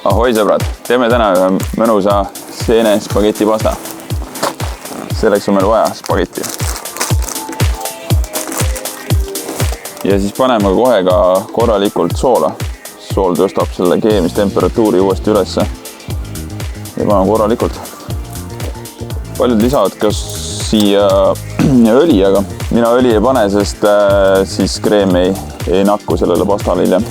Ahoi sõbrad, teeme täna ühe mõnusa seene spaghetti pasta. Selleks on meil vaja spagetti. Ja siis paneme kohe ka korralikult soola. Sool tõstab selle keemistemperatuuri uuesti ülesse. Ja paneme korralikult. Paljud lisavad ka siia õli, aga mina õli ei pane, sest siis kreem ei nakku sellele pastale hiljem.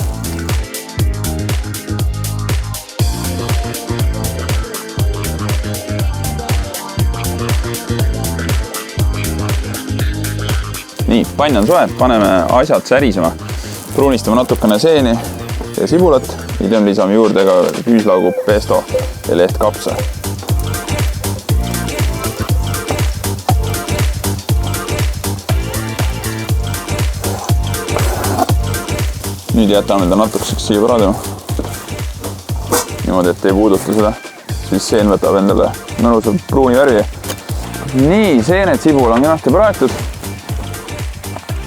Nii, pann on soe, paneme asjad särisema. Pruunistame natukene seeni ja sibulat. Hiljem lisame juurde ka küüslaugu pesto ja lehtkapsa. Nüüd jätame ta natukeseks siia praadima. Niimoodi, et ei puuduta seda. Siis seen võtab endale mõnusalt pruuni värvi. Nii, seened sibul on kenasti praetud.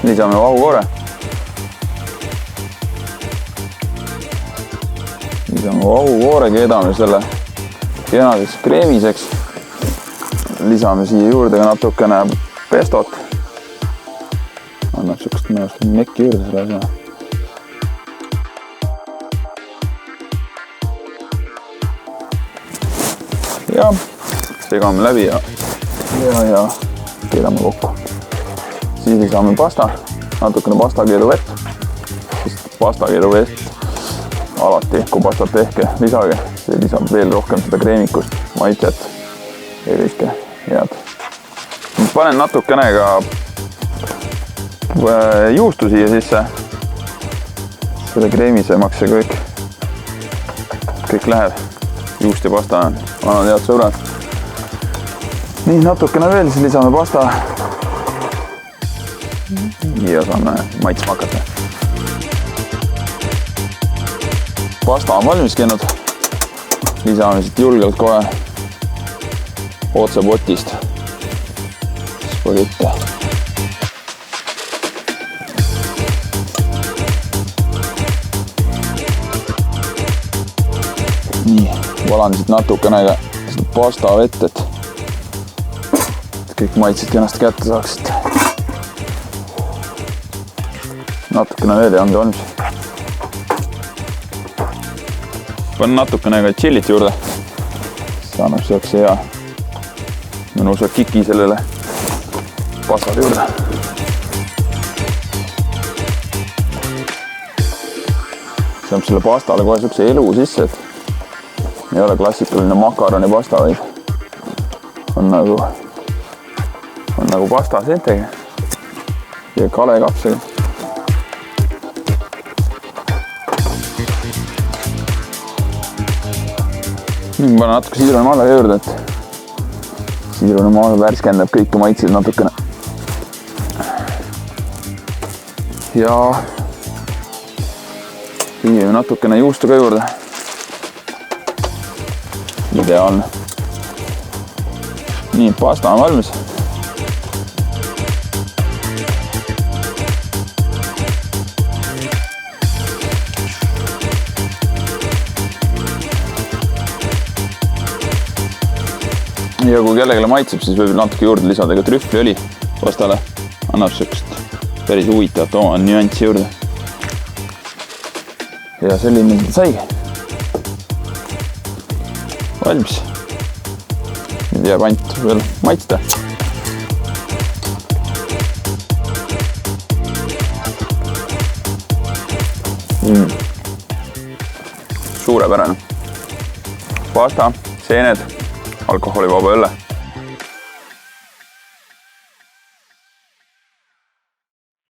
Lisame vahukoore. Lisame vahukoore, keedame selle kenaseks kreemiseks. Lisame siia juurde ka natukene pestot. Annab sellist mõnust mekki juurde selle asja. Ja segame läbi ja keedame kokku. Siis lisame pasta, natukene pastakeedu vett, sest pastakeedu vett alati, kui pastat tehke, lisage, see lisab veel rohkem seda kreemikust, maitset ja kõike head. Panen natukene ka juustu siia sisse, selle kreemisemaks ja kõik läheb. Juust ja pasta on head sõbrad. Nii, natukene veel, siis lisame pasta. Ja saame maitsma hakata. Pasta on valmis käinud. Lisame siit julgelt kohe otsepotist spagetti. Nii, valan siit natukene ka pasta vett, et kõik maitsid kenasti kätte saaksid. Natukene veel ja ongi valmis. Panen natukene ka chillit juurde. See annab selleks hea mõnusa kiki sellele pastale juurde. Saab selle pastale kohe sellise elu sisse, et ei ole klassikaline makaroni pasta, vaid on nagu pasta seentega ja kalekapsega. Nüüd panen natuke siidrunimaale juurde, et siidrunimaale värskendab kõiki maitseid natukene. Ja viime natukene juustu ka juurde. Ideaalne. Nii, pasta on valmis. Ja kui kellegile maitseb, siis võib natuke juurde lisada ka trühvliõli pastale. Annab sellist päris huvitavat oma nüanssi juurde. Ja selline saigi. Valmis. Nüüd jääb ainult veel maitsta. Suurepärane. Pasta, seened, alkoholivaba õlle.